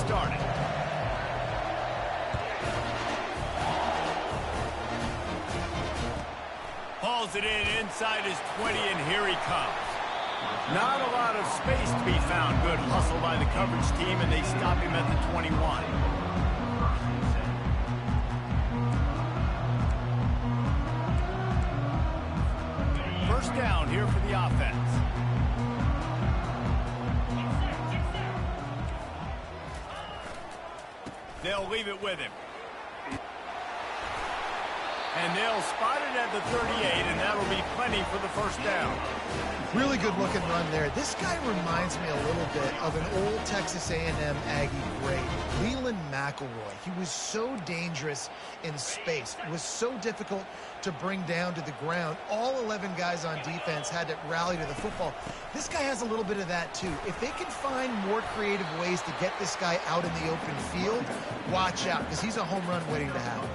started. Hauls it in inside his 20, and here he comes. Not a lot of space to be found. Good hustle by the coverage team, and they stop him at the 21. First down here for the offense. They'll leave it with him. And they'll spot it at the 38, and that'll be plenty for the first down. Really good looking run there. This guy reminds me a little bit of an old Texas A&M Aggie great, Leland McElroy. He was so dangerous in space. It was so difficult to bring down to the ground. All 11 guys on defense had to rally to the football. This guy has a little bit of that too. If they can find more creative ways to get this guy out in the open field, watch out, because he's a home run waiting to happen.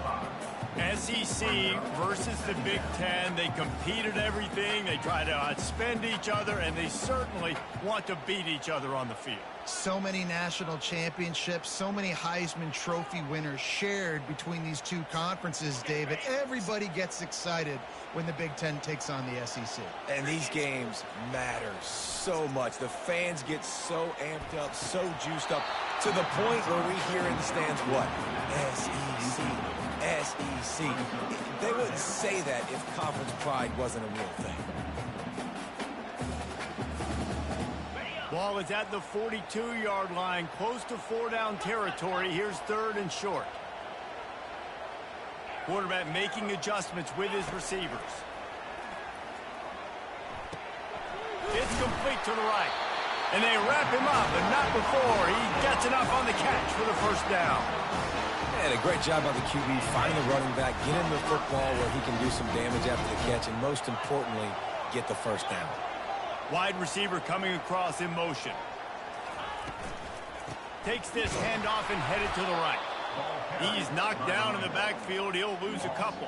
SEC versus the Big Ten. They compete at everything. They try to outspend each other, and they certainly want to beat each other on the field. So many national championships, so many Heisman Trophy winners shared between these two conferences, David. Everybody gets excited when the Big Ten takes on the SEC. And these games matter so much. The fans get so amped up, so juiced up, to the point where we hear in the stands, what? SEC. SEC. They wouldn't say that if conference pride wasn't a real thing. Ball is at the 42-yard line, close to 4-down territory. Here's 3rd and short. Quarterback making adjustments with his receivers. It's complete to the right. And they wrap him up, but not before he gets enough on the catch for the first down. And a great job by the QB, finding the running back, get him the football where he can do some damage after the catch, and most importantly, get the first down. Wide receiver coming across in motion. Takes this handoff and headed to the right. He's knocked down in the backfield. He'll lose a couple.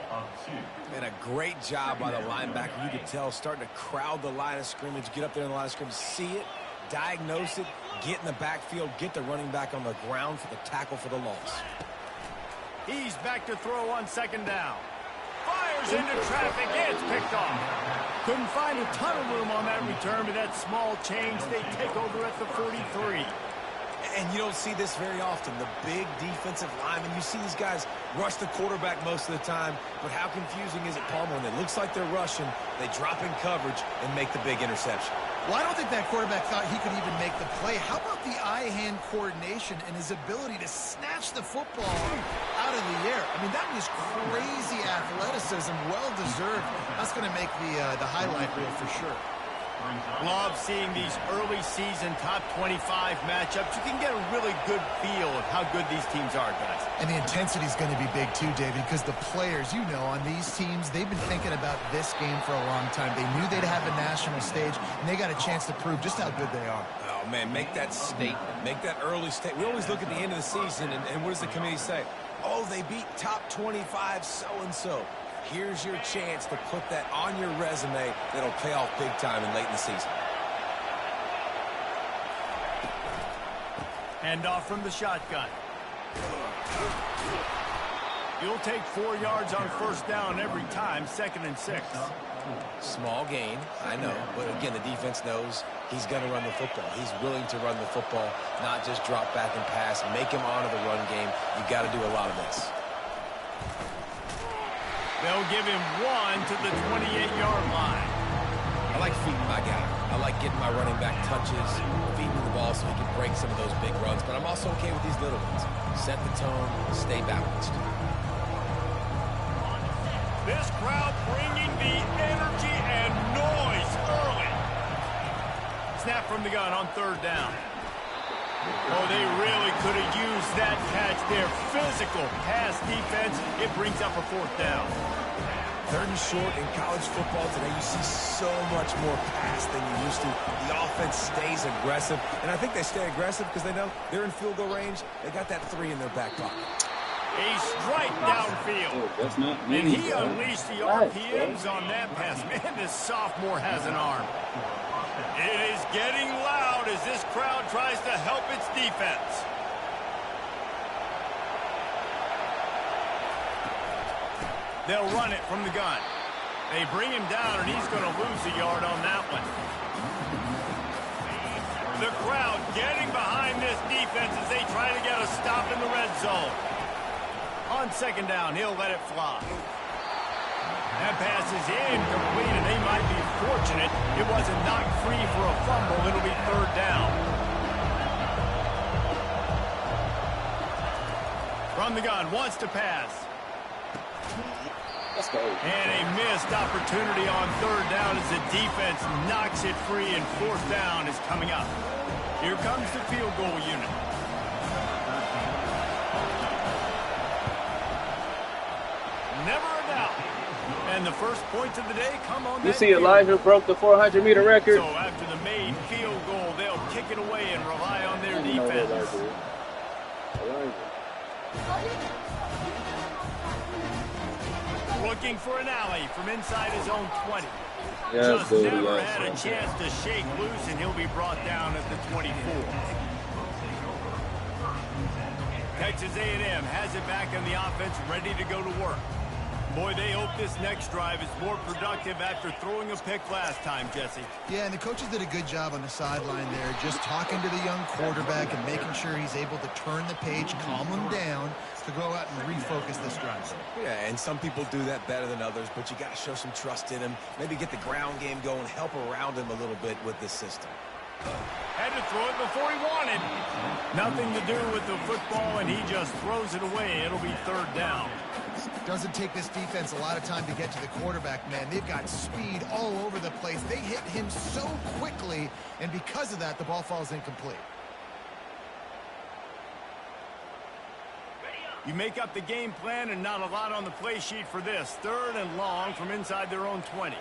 And a great job by the linebacker. You could tell starting to crowd the line of scrimmage, get up there in the line of scrimmage, see it, diagnose it, get in the backfield, get the running back on the ground for the tackle for the loss. He's back to throw on 2nd down. Fires into traffic. It's picked off. Couldn't find a ton of room on that return, but that small change, they take over at the 43. And you don't see this very often. The big defensive linemen, you see these guys rush the quarterback most of the time, but how confusing is it, Palmer, when it looks like they're rushing, they drop in coverage and make the big interception? Well, I don't think that quarterback thought he could even make the play. How about the eye-hand coordination and his ability to snatch the football out of the air? I mean, that was crazy athleticism, well-deserved. That's going to make the highlight reel for sure. Love seeing these early season top 25 matchups. You can get a really good feel of how good these teams are, guys. And the intensity is going to be big too, David, because the players, you know, on these teams, they've been thinking about this game for a long time. They knew they'd have a national stage, and they got a chance to prove just how good they are. Oh, man, make that statement. Make that early statement. We always look at the end of the season, and what does the committee say? Oh, they beat top 25 so-and-so. Here's your chance to put that on your resume that'll pay off big time and late in the season. Hand off from the shotgun. You'll take 4 yards on 1st down every time, 2nd and 6. Small gain, I know. But again, the defense knows he's going to run the football. He's willing to run the football, not just drop back and pass, make him honor the run game. You've got to do a lot of this. They'll give him 1 to the 28-yard line. I like feeding my guy. I like getting my running back touches, feeding the ball so he can break some of those big runs. But I'm also okay with these little ones. Set the tone, stay balanced. This crowd bringing the energy and noise early. Snap from the gun on 3rd down. Oh, they really could have used that catch there. Physical pass defense. It brings up a 4th down. 3rd and short in college football today. You see so much more pass than you used to. The offense stays aggressive. And I think they stay aggressive because they know they're in field goal range. They got that 3 in their back pocket. A strike downfield. And he unleashed the RPMs on that pass. Man, this sophomore has an arm. It is getting loud as this crowd tries to help its defense. They'll run it from the gun. They bring him down, and he's going to lose a yard on that one. The crowd getting behind this defense as they try to get a stop in the red zone. On second down, he'll let it fly. That pass is incomplete, and they might be fortunate it wasn't knocked free for a fumble. It'll be third down. From the gun, wants to pass. Let's go. And a missed opportunity on third down as the defense knocks it free, and fourth down is coming up. Here comes the field goal unit. Never a doubt. And the first points of the day come on You that see field. Elijah broke the 400-meter record. So after the made field goal, they'll kick it away and rely on their I didn't know that defense. Elijah. Looking for an alley from inside his own 20. Yes, Just baby, never yes. had a chance to shake loose, and he'll be brought down at the 24. Texas A&M has it back on the offense, ready to go to work. Boy, they hope this next drive is more productive after throwing a pick last time, Jesse. Yeah, and the coaches did a good job on the sideline there, just talking to the young quarterback and making sure he's able to turn the page, calm him down, to go out and refocus this drive. Yeah, and some people do that better than others, but you got to show some trust in him. Maybe get the ground game going, help around him a little bit with this system. Had to throw it before he wanted. Nothing to do with the football, and he just throws it away. It'll be third down. Doesn't take this defense a lot of time to get to the quarterback, man. They've got speed all over the place. They hit him so quickly, and because of that, the ball falls incomplete. You make up the game plan, and not a lot on the play sheet for this. Third and long from inside their own 20.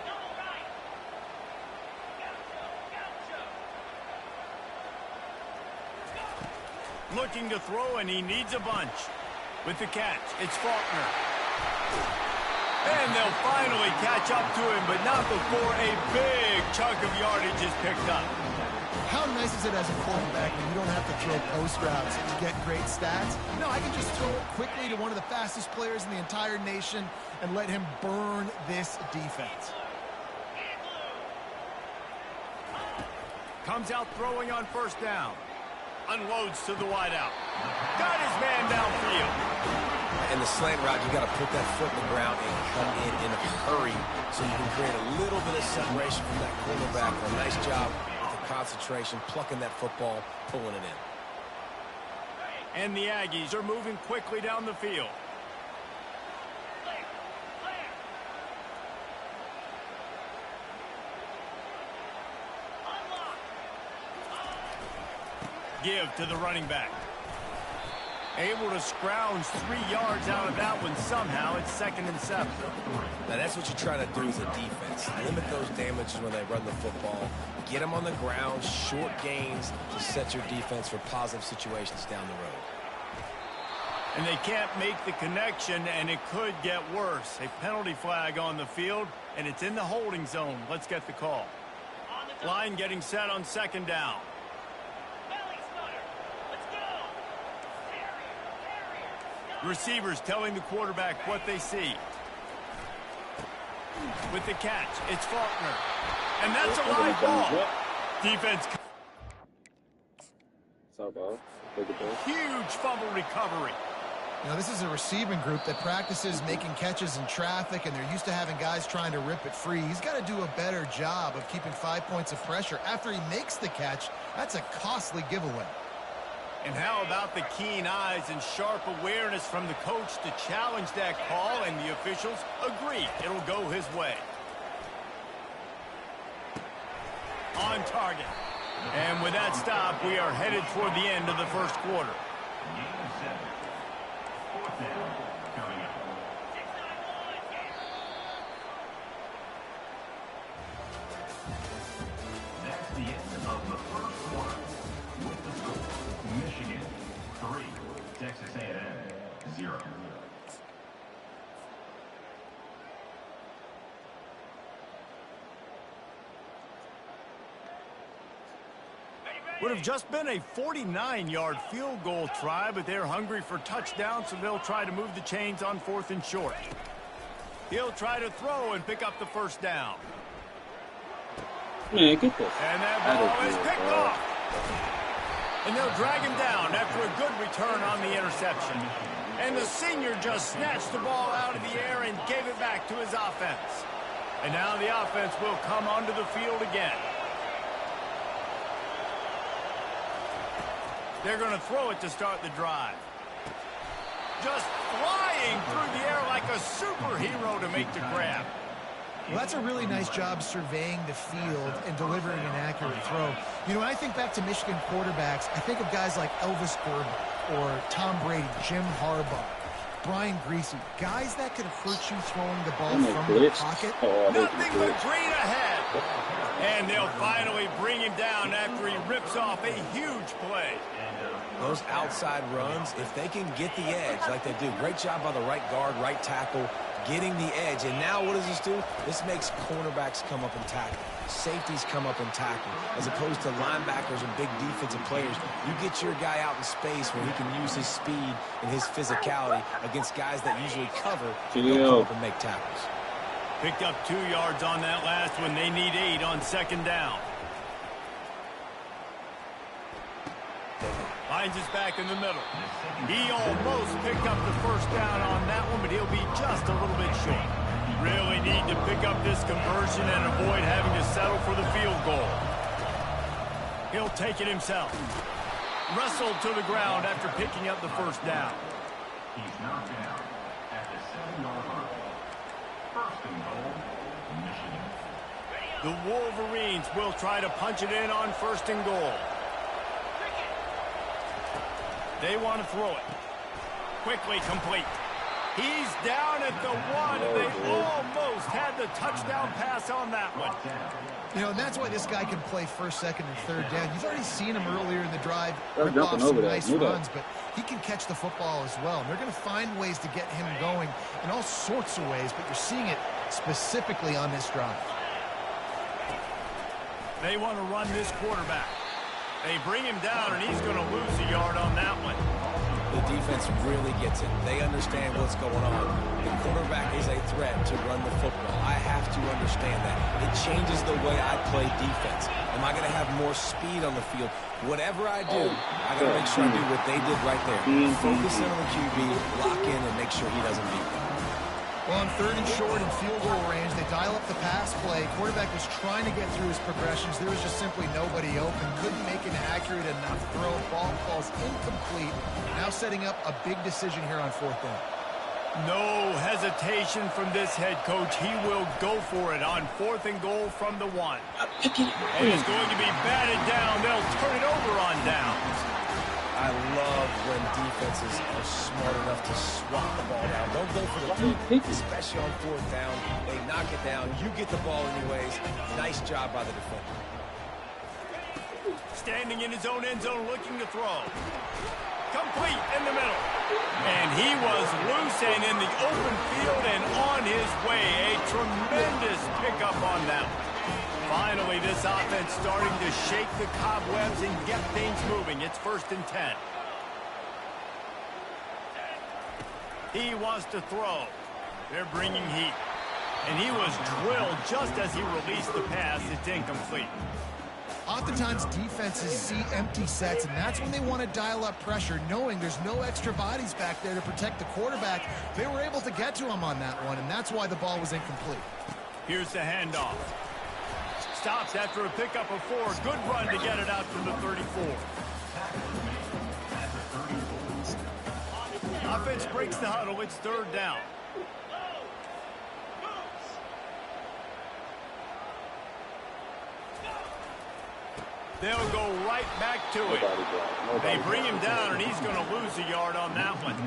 Looking to throw, and he needs a bunch. With the catch, it's Faulkner. And they'll finally catch up to him, but not before a big chunk of yardage is picked up. How nice is it as a quarterback when you don't have to throw post routes to get great stats? No, I can just throw it quickly to one of the fastest players in the entire nation and let him burn this defense. Comes out throwing on first down. Unloads to the wideout. Got his man downfield. And the slant route, you got to put that foot in the ground and come in a hurry so you can create a little bit of separation from that quarterback. A nice job with the concentration, plucking that football, pulling it in. And the Aggies are moving quickly down the field. Give to the running back. Able to scrounge 3 yards out of that one somehow. It's 2nd and 7. Now, that's what you try to do as a defense. Limit those damages when they run the football. Get them on the ground, short gains to set your defense for positive situations down the road. And they can't make the connection, and it could get worse. A penalty flag on the field, and it's in the holding zone. Let's get the call. Line getting set on 2nd down. Receivers telling the quarterback what they see. With the catch, it's Faulkner. And that's a live ball. Defense. Huge fumble recovery. You know, this is a receiving group that practices making catches in traffic, and they're used to having guys trying to rip it free. He's got to do a better job of keeping 5 points of pressure. After he makes the catch, that's a costly giveaway. And how about the keen eyes and sharp awareness from the coach to challenge that call, and the officials agree it'll go his way. On target. And with that stop, we are headed toward the end of the first quarter. That's the end of the first quarter. With the score, Michigan 3, Texas A&M 0. Would have just been a 49-yard field goal try, but they're hungry for touchdowns, so they'll try to move the chains on 4th and short. He'll try to throw and pick up the first down. Man, get this. And that ball is picked off. And they'll drag him down after a good return on the interception. And the senior just snatched the ball out of the air and gave it back to his offense. And now the offense will come onto the field again. They're going to throw it to start the drive. Just flying through the air like a superhero to make the grab. Well, that's a really nice job surveying the field and delivering an accurate throw. You know, when I think back to Michigan quarterbacks, I think of guys like Elvis Gerber or Tom Brady, Jim Harbaugh, Brian Greasy, guys that could hurt you throwing the ball from the pocket. Nothing but green ahead. And they'll finally bring him down after he rips off a huge play. Those outside runs, if they can get the edge like they do, great job by the right guard, right tackle, getting the edge. And now what does this do? This makes cornerbacks come up and tackle. Safeties come up and tackle. As opposed to linebackers and big defensive players, you get your guy out in space where he can use his speed and his physicality against guys that usually cover and come up and make tackles. Picked up 2 yards on that last one. They need 8 on second down. Finds his back in the middle. He almost picked up the first down on that one, but he'll be just a little bit short. Really need to pick up this conversion and avoid having to settle for the field goal. He'll take it himself. Wrestled to the ground after picking up the first down. He's knocked down at the 7-yard line. First and goal, Michigan. The Wolverines will try to punch it in on first and goal. They want to throw it. Quickly complete. He's down at the 1, and they almost had the touchdown pass on that one. You know, and that's why this guy can play first, second, and third down. You've already seen him earlier in the drive rip off some nice runs, but he can catch the football as well. And they're going to find ways to get him going in all sorts of ways, but you're seeing it specifically on this drive. They want to run this quarterback. They bring him down, and he's going to lose a yard on that one. The defense really gets it. They understand what's going on. The quarterback is a threat to run the football. I have to understand that. It changes the way I play defense. Am I going to have more speed on the field? Whatever I do, I got to make sure I do what they did right there. Focus in on the QB, lock in, and make sure he doesn't beat me. Well, on third and short and field goal range, they dial up the pass play. Quarterback was trying to get through his progressions. There was just simply nobody open. Couldn't make an accurate enough throw. Ball falls incomplete. Now setting up a big decision here on fourth down. No hesitation from this head coach. He will go for it on fourth and goal from the 1. And it's going to be batted down. They'll turn it over on downs. I love when defenses are smart enough to swat the ball down. Don't go for the pick, especially on fourth down. They knock it down. You get the ball anyways. Nice job by the defender. Standing in his own end zone looking to throw. Complete in the middle. And he was loose and in the open field and on his way. A tremendous pickup on that one. Finally, this offense starting to shake the cobwebs and get things moving. It's 1st and 10. He wants to throw. They're bringing heat. And he was drilled just as he released the pass. It's incomplete. Oftentimes, defenses see empty sets, and that's when they want to dial up pressure, knowing there's no extra bodies back there to protect the quarterback. They were able to get to him on that one, and that's why the ball was incomplete. Here's the handoff. Stops after a pickup of 4. Good run to get it out to the 34. Offense breaks the huddle. It's 3rd down. They'll go right back to it. They bring him down, and he's going to lose a yard on that one.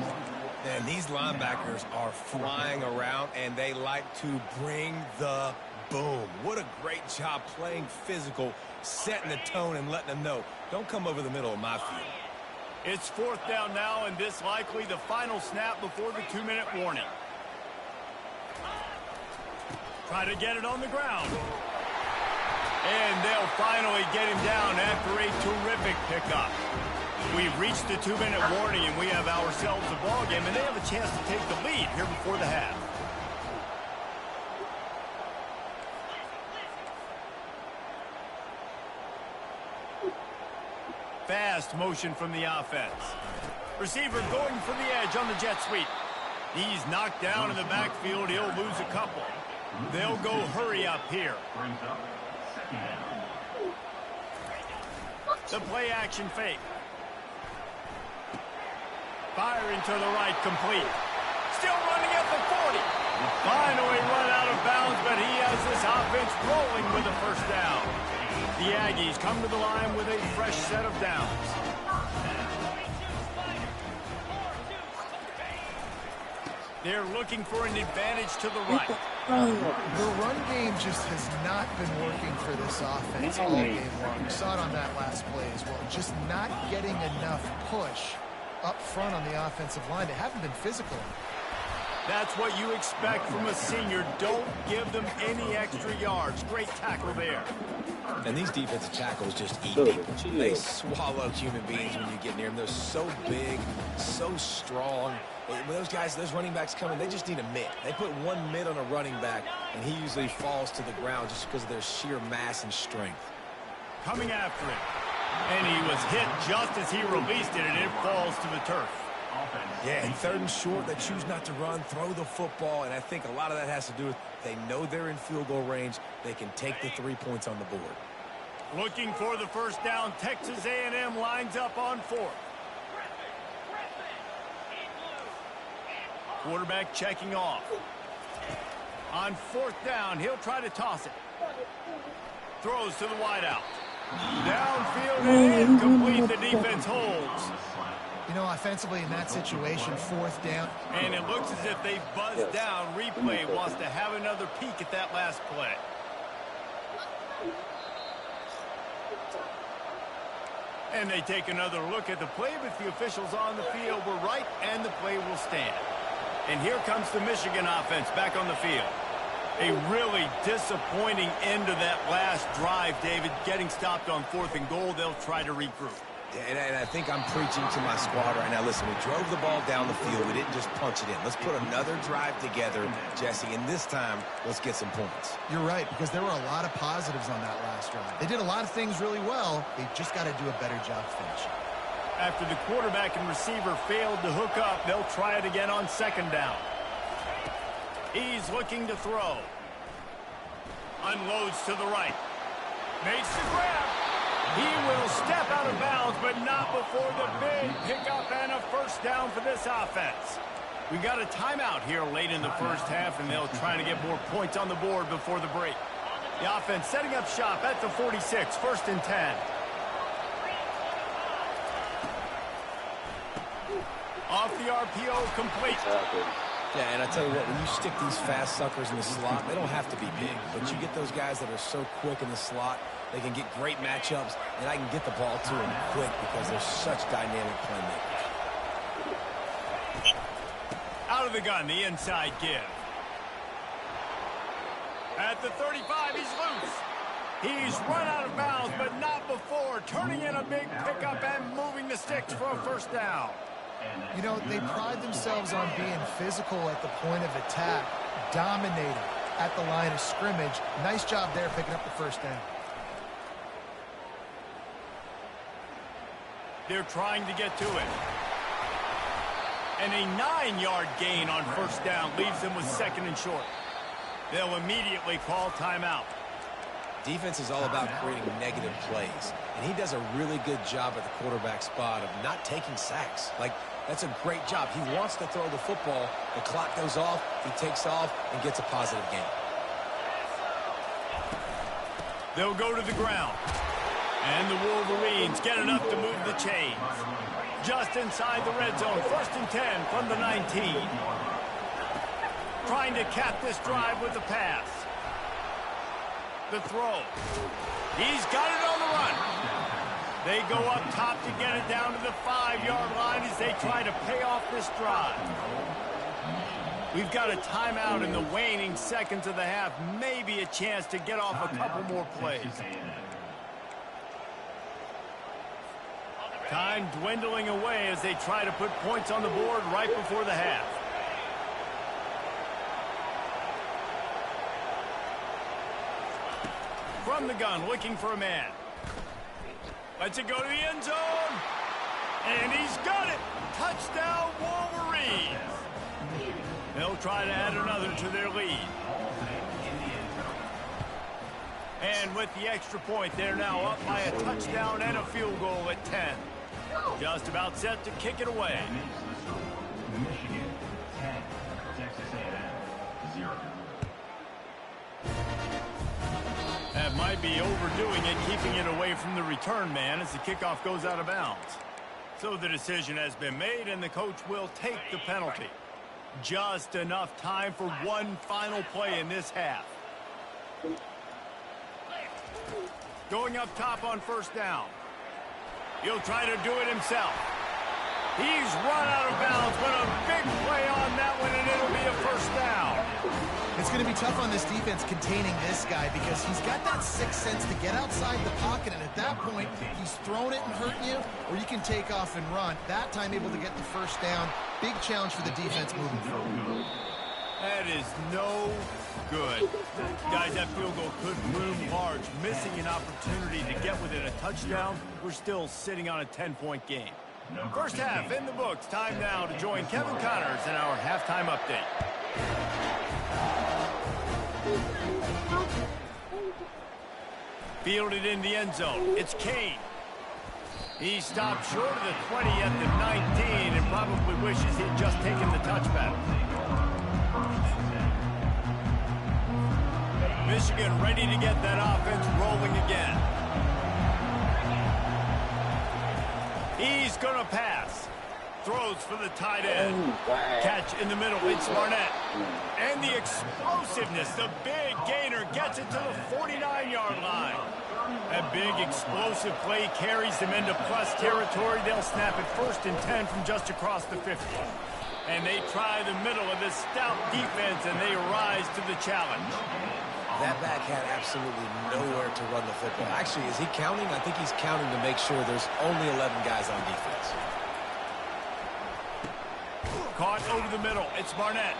And these linebackers are flying around, and they like to bring the boom. What a great job playing physical, setting the tone, and letting them know, don't come over the middle of my field. It's 4th down now, and this likely the final snap before the 2-minute warning. Try to get it on the ground. And they'll finally get him down after a terrific pickup. We've reached the 2-minute warning, and we have ourselves a ball game, and they have a chance to take the lead here before the half. fast motion from the offense. Receiver going for the edge on the jet sweep. He's knocked down in the backfield. He'll lose a couple. They'll go hurry up here. Brings up second down. The play action fake. Firing to the right, complete. Still running at the 40. Finally run out of bounds, but he has this offense rolling with a first down. The Aggies come to the line with a fresh set of downs. They're looking for an advantage to the right. The run game just has not been working for this offense all game long. We saw it on that last play as well. Just not getting enough push up front on the offensive line. They haven't been physical. That's what you expect from a senior. Don't give them any extra yards. Great tackle there. And these defensive tackles just eat people. They swallow human beings when you get near them. They're so big, so strong. When those guys, those running backs come in, they just need a mitt. They put one mitt on a running back, and he usually falls to the ground just because of their sheer mass and strength. Coming after it. And he was hit just as he released it, and it falls to the turf. Yeah, and third and short, they choose not to run, throw the football, and I think a lot of that has to do with they know they're in field goal range. They can take the 3 points on the board. Looking for the first down, Texas A&M lines up on fourth. Quarterback checking off. On fourth down, he'll try to toss it. Throws to the wideout. Downfield and incomplete. The defense holds. You know, offensively in that situation, fourth down. And it looks as if they buzzed down. Replay wants to have another peek at that last play. And they take another look at the play, but the officials on the field were right, and the play will stand. And here comes the Michigan offense back on the field. A really disappointing end to that last drive, David. Getting stopped on fourth and goal, they'll try to regroup. And I think I'm preaching to my squad right now. Listen, we drove the ball down the field. We didn't just punch it in. Let's put another drive together, Jesse, and this time, let's get some points. You're right, because there were a lot of positives on that last drive. They did a lot of things really well. They just got to do a better job finishing. After the quarterback and receiver failed to hook up, they'll try it again on second down. He's looking to throw. Unloads to the right. Makes the grab. He will step out of bounds, but not before the big pickup and a first down for this offense. We got a timeout here late in the first half, and they'll try to get more points on the board before the break. The offense setting up shop at the 46, first and 10. Off the RPO, complete. Yeah, and I tell you what, when you stick these fast suckers in the slot, they don't have to be big. But you get those guys that are so quick in the slot, they can get great matchups, and I can get the ball to them quick because they're such dynamic playmakers. Out of the gun, the inside give. At the 35, he's loose. He's run out of bounds, but not before turning in a big pickup and moving the sticks for a first down. You know, they pride themselves on being physical at the point of attack, dominating at the line of scrimmage. Nice job there picking up the first down. They're trying to get to it. And a 9-yard gain on first down leaves them with second and short. They'll immediately call timeout. Defense is all about creating negative plays, and he does a really good job at the quarterback spot of not taking sacks. Like, that's a great job. He wants to throw the football. The clock goes off, he takes off, and gets a positive gain. They'll go to the ground. And the Wolverines get enough to move the chains. Just inside the red zone, first and 10 from the 19. Trying to cap this drive with the pass. The throw. He's got it on the run. They go up top to get it down to the 5-yard line as they try to pay off this drive. We've got a timeout in the waning seconds of the half. Maybe a chance to get off a couple more plays. Time dwindling away as they try to put points on the board right before the half. From the gun, looking for a man. Lets it go to the end zone. And he's got it. Touchdown, Wolverines. They'll try to add another to their lead. And with the extra point, they're now up by a touchdown and a field goal at 10. Just about set to kick it away. Michigan 10, Texas A&M 0. That might be overdoing it, keeping it away from the return man as the kickoff goes out of bounds. So the decision has been made, and the coach will take the penalty. Just enough time for one final play in this half. Going up top on first down. He'll try to do it himself. He's run out of bounds, but a big play on that one, and it'll be a first down. It's going to be tough on this defense containing this guy because he's got that sixth sense to get outside the pocket, and at that point, he's thrown it and hurting you, or you can take off and run. That time able to get the first down. Big challenge for the defense moving forward. That is no good. Guys, that field goal could loom large. Missing an opportunity to get within a touchdown. We're still sitting on a 10-point game. First half in the books. Time now to join Kevin Connors in our halftime update. Fielded in the end zone. It's Kane. He stopped short of the 20 at the 19 and probably wishes he'd just taken the touchback. Michigan ready to get that offense rolling again. He's going to pass. Throws for the tight end. Catch in the middle. It's Barnett. And the explosiveness, the big gainer, gets it to the 49-yard line. That big explosive play carries them into plus territory. They'll snap it 1st and 10 from just across the 50. And they try the middle of this stout defense, and they rise to the challenge. That back had absolutely nowhere to run the football. Actually, is he counting? I think he's counting to make sure there's only 11 guys on defense. Caught over the middle. It's Barnett.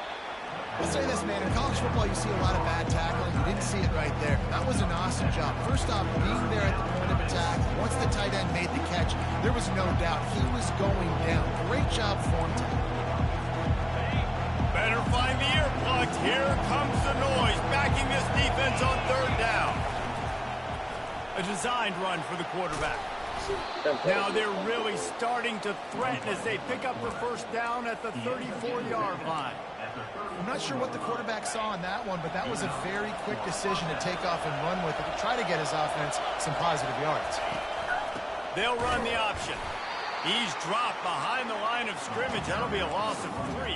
I'll say this, man. In college football, you see a lot of bad tackling. You didn't see it right there. That was an awesome job. First off, being there at the point of attack. Once the tight end made the catch, there was no doubt he was going down. Great job for him tonight. Better find the earplugs. Here comes the noise, backing this defense on 3rd down. A designed run for the quarterback. Now they're really starting to threaten as they pick up the first down at the 34-yard line. I'm not sure what the quarterback saw on that one, but that was a very quick decision to take off and run with it to try to get his offense some positive yards. They'll run the option. He's dropped behind the line of scrimmage. That'll be a loss of 3.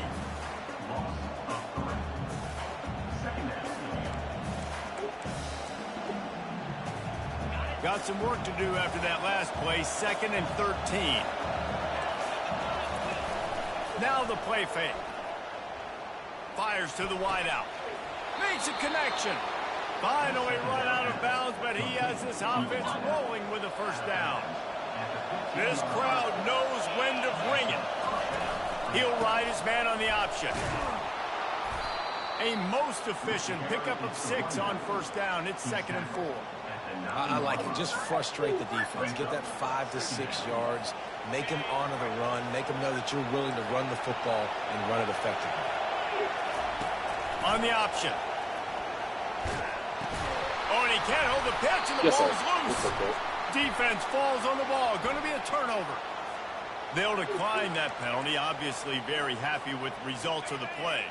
Got some work to do after that last play. 2nd and 13. Now the play fake. Fires to the wideout. Makes a connection. Finally run out of bounds, but he has this offense rolling with a first down. This crowd knows when to bring it. He'll ride his man on the option. A most efficient pickup of 6 on first down. It's 2nd and 4. I like it. Just frustrate the defense. Get that 5 to 6 yards. Make them honor the run. Make them know that you're willing to run the football and run it effectively. On the option. Oh, and he can't hold the pitch, and the ball's loose. Defense falls on the ball. Going to be a turnover. They'll decline that penalty. Obviously very happy with the results of the play.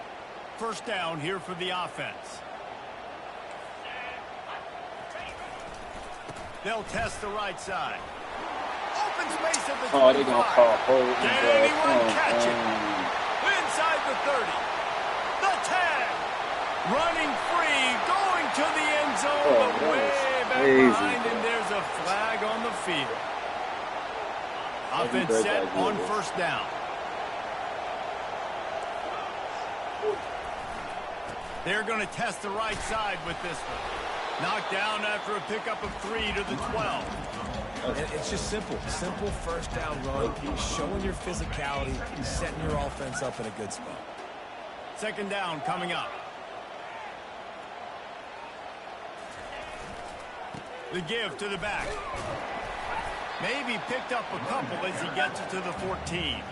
First down here for the offense. They'll test the right side. Open space at the 25. Oh, they're going to call hold. Can anyone catch it? Inside the 30. The 10. Running free. Going to the end zone. But way back behind. And there's a flag on the field. Offense set on first down. They're going to test the right side with this one. Knocked down after a pickup of 3 to the 12. It's just simple. Simple first down run. Showing your physicality. Setting your offense up in a good spot. 2nd down coming up. The give to the back. Maybe picked up a couple as he gets it to the 14.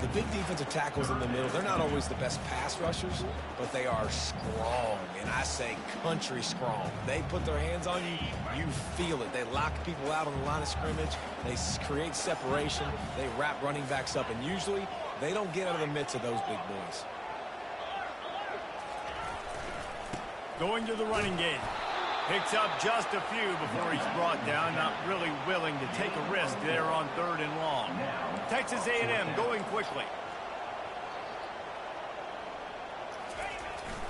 The big defensive tackles in the middle, they're not always the best pass rushers, but they are strong, and I say country strong. They put their hands on you, you feel it. They lock people out on the line of scrimmage. They create separation. They wrap running backs up, and usually they don't get out of the midst of those big boys. Going to the running game. Picks up just a few before he's brought down. Not really willing to take a risk there on 3rd and long. Texas A&M going quickly.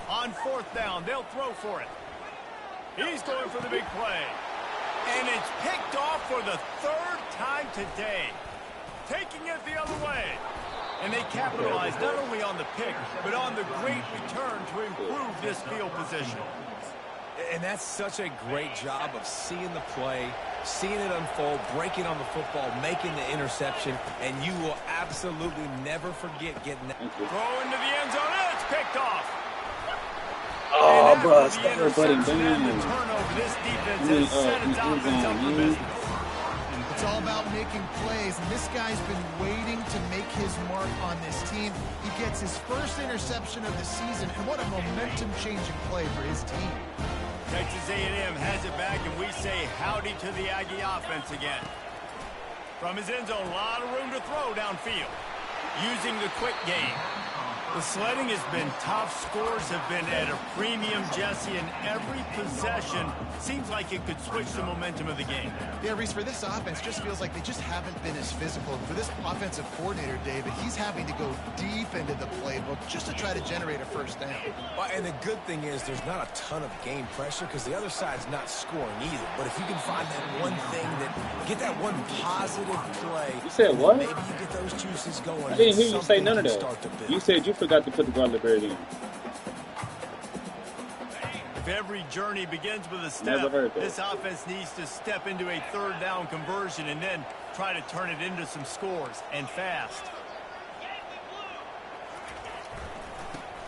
On 4th down, they'll throw for it. He's going for the big play. And it's picked off for the 3rd time today. Taking it the other way. And they capitalize not only on the pick, but on the great return to improve this field position. And that's such a great job of seeing the play, seeing it unfold, breaking on the football, making the interception, and you will absolutely never forget getting that. Throw into the end zone, and it's picked off. Oh, And bro, after the interception and the turnover, this defense has set its offense up for business. It's all about making plays, and this guy's been waiting to make his mark on this team. He gets his first interception of the season, and what a momentum-changing play for his team. Texas A&M has it back, and we say howdy to the Aggie offense again. From his end zone, a lot of room to throw downfield. Using the quick game. The sledding has been tough. Scores have been at a premium, Jesse, and every possession seems like it could switch the momentum of the game. Yeah, Reese, for this offense, just feels like they just haven't been as physical. And for this offensive coordinator, David, he's having to go deep into the playbook just to try to generate a first down. Well, and the good thing is there's not a ton of game pressure because the other side's not scoring either. But if you can find that one thing get that one positive play. You said what? Maybe you get those juices going. I didn't hear you say none of that. You said you forgot to put the garlic bread in. If every journey begins with a Never step, heard that. this offense needs to step into a 3rd down conversion and then try to turn it into some scores, and fast.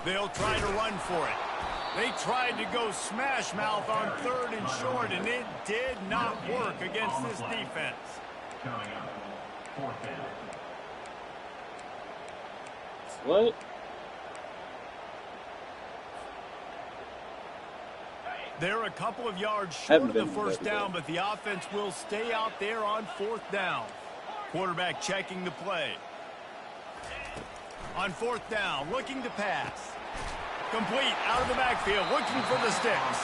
They'll try to run for it. They tried to go smash mouth on 3rd and short, and it did not work against this defense. Coming up, 4th down. What? They're a couple of yards short of the Haven't been first better, down, but the offense will stay out there on 4th down. Quarterback checking the play. On 4th down, looking to pass. Complete out of the backfield, looking for the sticks.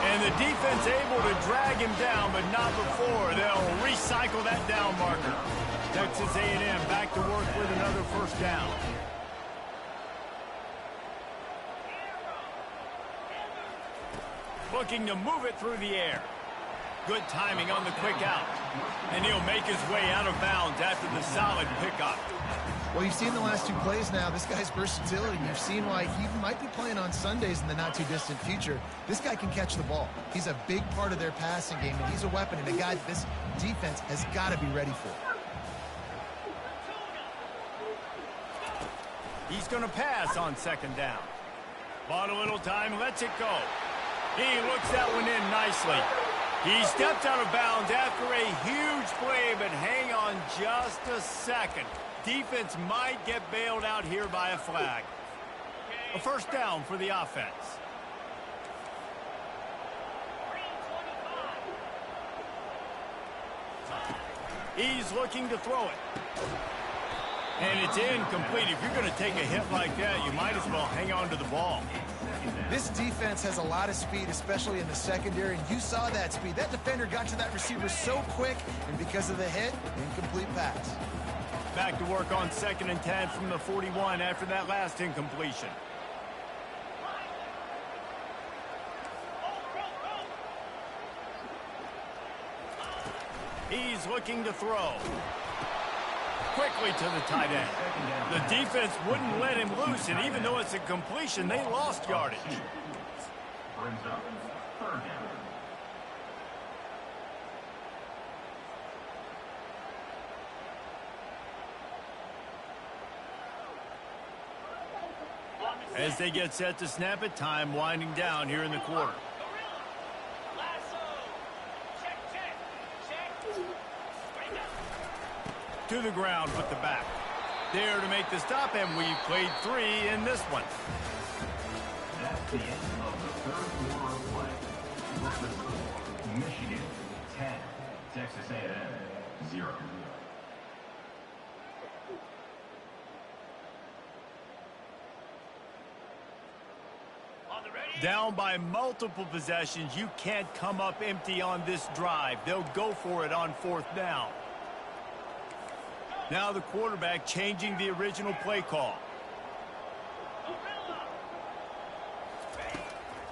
And the defense able to drag him down, but not before. They'll recycle that down marker. Texas A&M back to work with another first down. Looking to move it through the air. Good timing on the quick out. And he'll make his way out of bounds after the solid pickup. Well, you've seen the last 2 plays now. This guy's versatility. You've seen why he might be playing on Sundays in the not-too-distant future. This guy can catch the ball. He's a big part of their passing game, and he's a weapon and a guy that this defense has got to be ready for. He's going to pass on 2nd down. Bought a little time, lets it go. He looks that one in nicely. He stepped out of bounds after a huge play, but hang on just a second. Defense might get bailed out here by a flag. A first down for the offense. He's looking to throw it. And it's incomplete. If you're going to take a hit like that, you might as well hang on to the ball. This defense has a lot of speed, especially in the secondary, and you saw that speed. That defender got to that receiver so quick, and because of the hit, incomplete pass. Back to work on 2nd and 10 from the 41 after that last incompletion. He's looking to throw. Quickly to the tight end. The defense wouldn't let him loose, and even though it's a completion, they lost yardage. Brings up 3rd down. As they get set to snap it, time winding down here in the quarter. To the ground with the back. There to make the stop, and we've played 3 in this one. That's the end of the third quarter of play. With the score, Michigan 10, Texas A&M 0. Down by multiple possessions, you can't come up empty on this drive. They'll go for it on 4th down. Now the quarterback changing the original play call.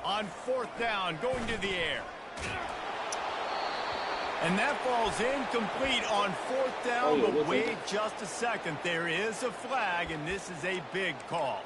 On 4th down, going to the air. And that falls incomplete on 4th down, but wait just a second. There is a flag, and this is a big call.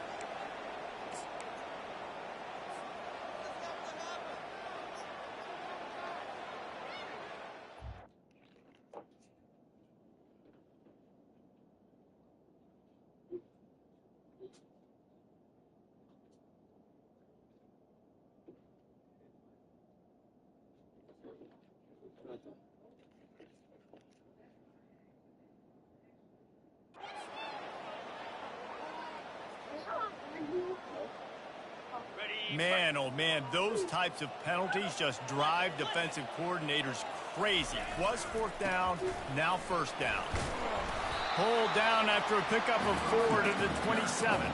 Man, oh man, those types of penalties just drive defensive coordinators crazy. Was 4th down, now 1st down. Pulled down after a pickup of 4 to the 27.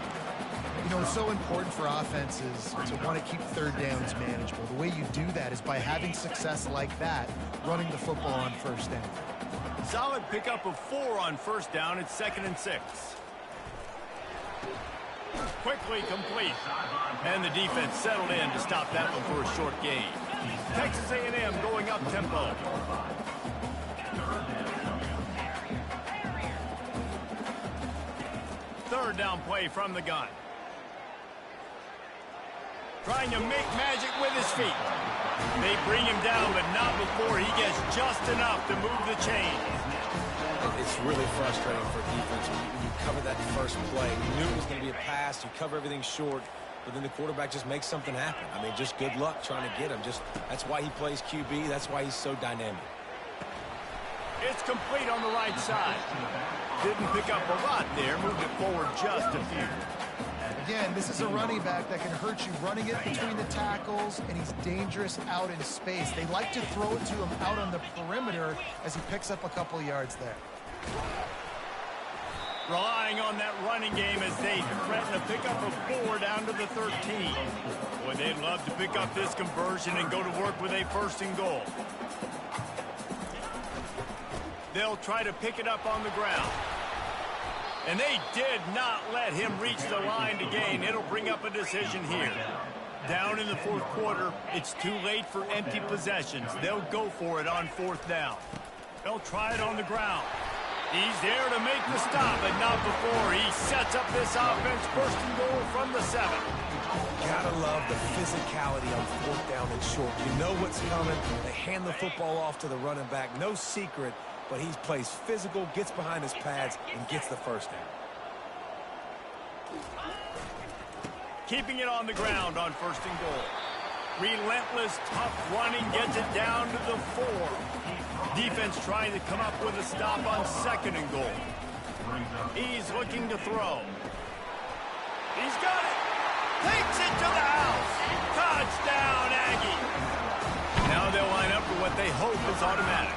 You know, it's so important for offenses to want to keep 3rd downs manageable. The way you do that is by having success like that, running the football on 1st down. Solid pickup of 4 on 1st down. It's 2nd and 6. Quickly complete. And the defense settled in to stop that one for a short gain. Texas A&M going up tempo. Third down play from the gun. Trying to make magic with his feet. They bring him down, but not before he gets just enough to move the chain. It's really frustrating for defense when you cover that first play. You knew it was going to be a pass. You cover everything short, but then the quarterback just makes something happen. I mean, just good luck trying to get him. That's why he plays QB. That's why he's so dynamic. It's complete on the right side. Didn't pick up a lot there. Moved it forward just a few. Again, this is a running back that can hurt you running it between the tackles, and he's dangerous out in space. They like to throw it to him out on the perimeter as he picks up a couple yards there. Relying on that running game as they threaten a pickup of 4 down to the 13. Boy, they'd love to pick up this conversion and go to work with a 1st and goal. They'll try to pick it up on the ground. And they did not let him reach the line to gain. It'll bring up a decision here. Down in the 4th quarter, it's too late for empty possessions. They'll go for it on 4th down. They'll try it on the ground. He's there to make the stop, but not before he sets up this offense. 1st and goal from the 7. Gotta love the physicality on 4th down and short. You know what's coming. They hand the football off to the running back. No secret, but he plays physical, gets behind his pads, and gets the 1st down. Keeping it on the ground on 1st and goal. Relentless, tough running gets it down to the 4. Defense trying to come up with a stop on 2nd and goal. He's looking to throw. He's got it. Takes it to the house. Touchdown, Aggie. Now they'll line up for what they hope is automatic.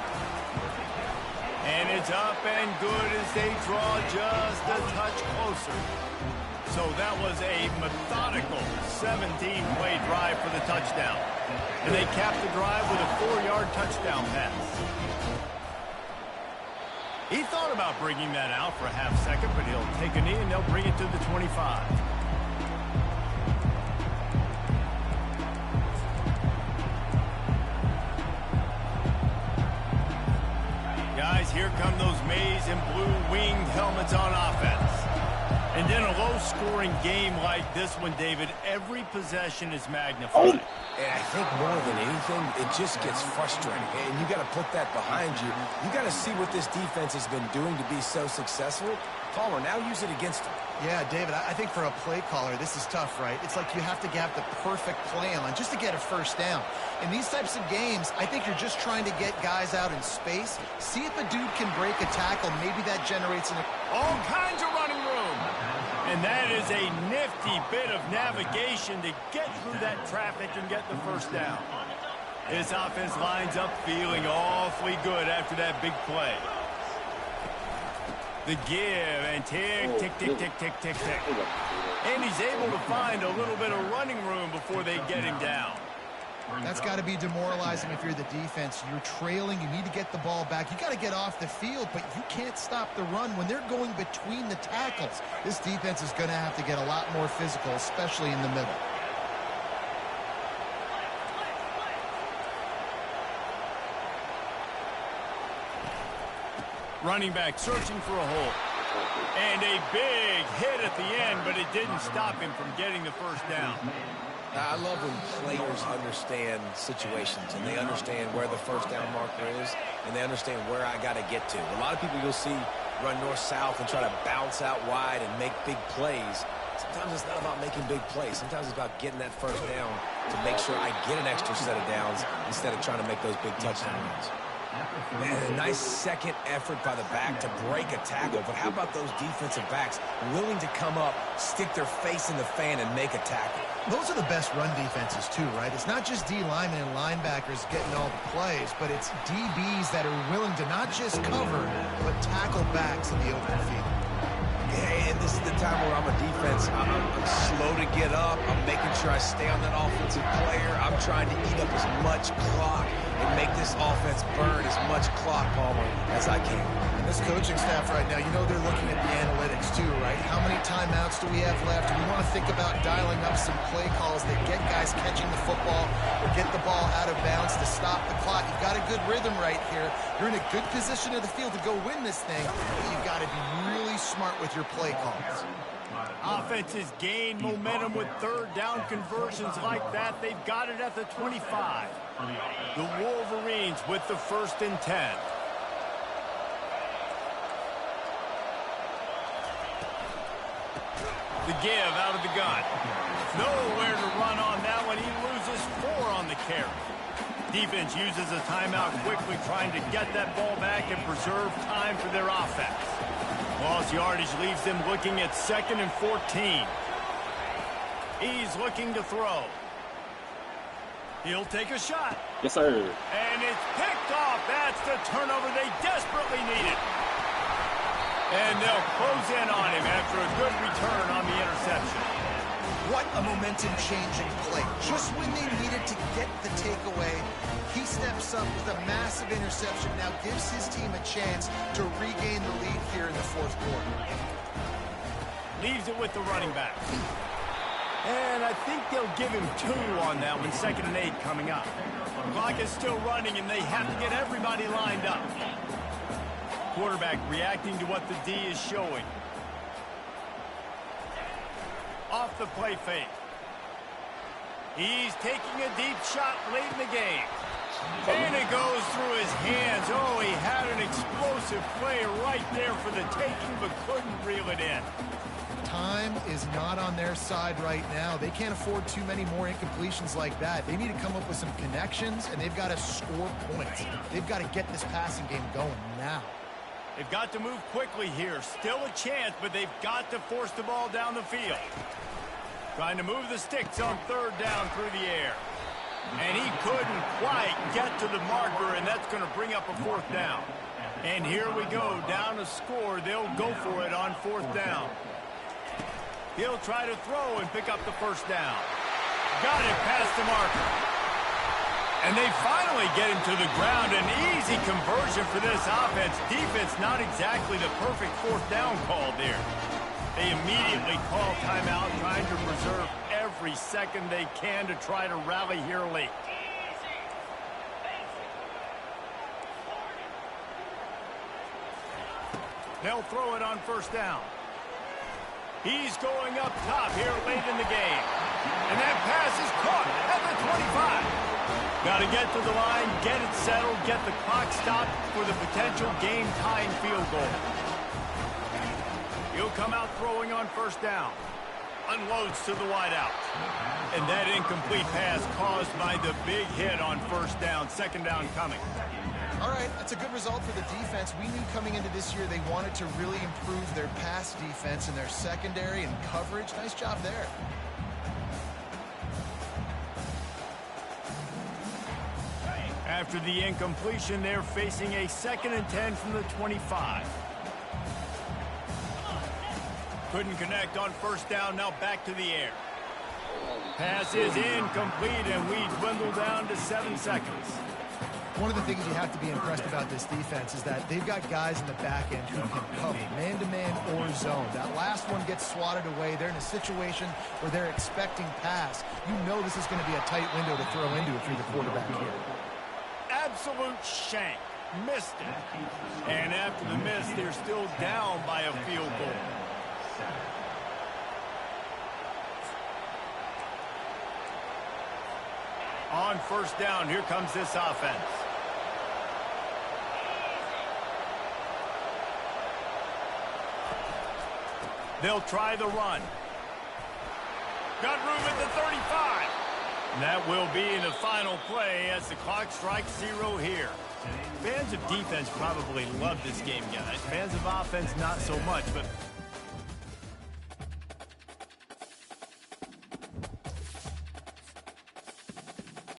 And it's up and good as they draw just a touch closer. So that was a methodical 17-play drive for the touchdown. And they capped the drive with a 4-yard touchdown pass. He thought about bringing that out for a half second, but he'll take a knee and they'll bring it to the 25. Guys, here come those maize and blue winged helmets on offense. And in a low-scoring game like this one, David, every possession is magnified. And I think more than anything, it just gets frustrating. And you got to put that behind you. You got to see what this defense has been doing to be so successful. Palmer, now use it against him. Yeah, David, I think for a play caller, this is tough, right? It's like you have to have the perfect play on just to get a first down. In these types of games, I think you're just trying to get guys out in space, see if a dude can break a tackle. Maybe that generates all kinds of running room. And that is a nifty bit of navigation to get through that traffic and get the first down. This offense lines up feeling awfully good after that big play. The give and tick, tick, tick, tick, tick, tick, tick. And he's able to find a little bit of running room before they get him down. That's got to be demoralizing if you're the defense. You're trailing. You need to get the ball back. You got to get off the field, but you can't stop the run when they're going between the tackles. This defense is going to have to get a lot more physical, especially in the middle. Running back searching for a hole. And a big hit at the end, but it didn't stop him from getting the first down. I love when players understand situations and they understand where the first down marker is and they understand where I got to get to. A lot of people you'll see run north-south and try to bounce out wide and make big plays. Sometimes it's not about making big plays. Sometimes it's about getting that first down to make sure I get an extra set of downs instead of trying to make those big touchdown runs. Man, a nice second effort by the back to break a tackle. But how about those defensive backs willing to come up, stick their face in the fan, and make a tackle? Those are the best run defenses, too, right? It's not just D linemen and linebackers getting all the plays, but it's DBs that are willing to not just cover, but tackle backs in the open field. Yeah, and this is the time where I'm a defense. I'm slow to get up. I'm making sure I stay on that offensive player. I'm trying to eat up as much clock and make this offense burn as much clock, Palmer, as I can. And this coaching staff right now, you know they're looking at the analytics too, right? How many timeouts do we have left? We want to think about dialing up some play calls that get guys catching the football or get the ball out of bounds to stop the clock. You've got a good rhythm right here. You're in a good position of the field to go win this thing, but you've got to be really smart with your play calls. Offenses gain momentum with third down conversions like that. They've got it at the 25. The Wolverines with the 1st and 10. The give out of the gun. Nowhere to run on that one. He loses 4 on the carry. Defense uses a timeout quickly, trying to get that ball back and preserve time for their offense. Lost yardage leaves them looking at 2nd and 14. He's looking to throw. He'll take a shot. Yes, sir. And it's picked off. That's the turnover they desperately needed. And they'll close in on him after a good return on the interception. What a momentum-changing play. Just when they needed to get the takeaway, he steps up with a massive interception, now gives his team a chance to regain the lead here in the 4th quarter. Leaves it with the running back. And I think they'll give him 2 on that one, 2nd and 8 coming up. The clock is still running, and they have to get everybody lined up. Quarterback reacting to what the D is showing. Off the play fake. He's taking a deep shot late in the game. And it goes through his hands. Oh, he had an explosive play right there for the taking, but couldn't reel it in. Time is not on their side right now. They can't afford too many more incompletions like that. They need to come up with some connections, and they've got to score points. They've got to get this passing game going now. They've got to move quickly here. Still a chance, but they've got to force the ball down the field. Trying to move the sticks on 3rd down through the air. And he couldn't quite get to the marker, and that's going to bring up a 4th down. And here we go, down to score. They'll go for it on 4th down. He'll try to throw and pick up the 1st down. Got it past the marker. And they finally get him to the ground. An easy conversion for this offense. Defense not exactly the perfect 4th down call there. They immediately call timeout, trying to preserve every second they can to try to rally here late. They'll throw it on 1st down. He's going up top here late in the game. And that pass is caught at the 25. Got to get to the line, get it settled, get the clock stopped for the potential game-tying field goal. He'll come out throwing on first down. Unloads to the wideout. And that incomplete pass caused by the big hit on first down. Second down coming. All right, that's a good result for the defense. We knew coming into this year they wanted to really improve their pass defense and their secondary and coverage. Nice job there. After the incompletion, they're facing a 2nd and 10 from the 25. Couldn't connect on first down, now back to the air. Pass is incomplete, and we dwindle down to 7 seconds. One of the things you have to be impressed about this defense is that they've got guys in the back end who can cover, man-to-man or zone. That last one gets swatted away. They're in a situation where they're expecting pass. You know this is going to be a tight window to throw into if you're the quarterback here. Absolute shank. Missed it. And after the miss, they're still down by a field goal. On first down, here comes this offense. They'll try the run. Got room at the 35. And that will be the final play as the clock strikes 0 here. Fans of defense probably love this game, guys. Fans of offense, not so much. But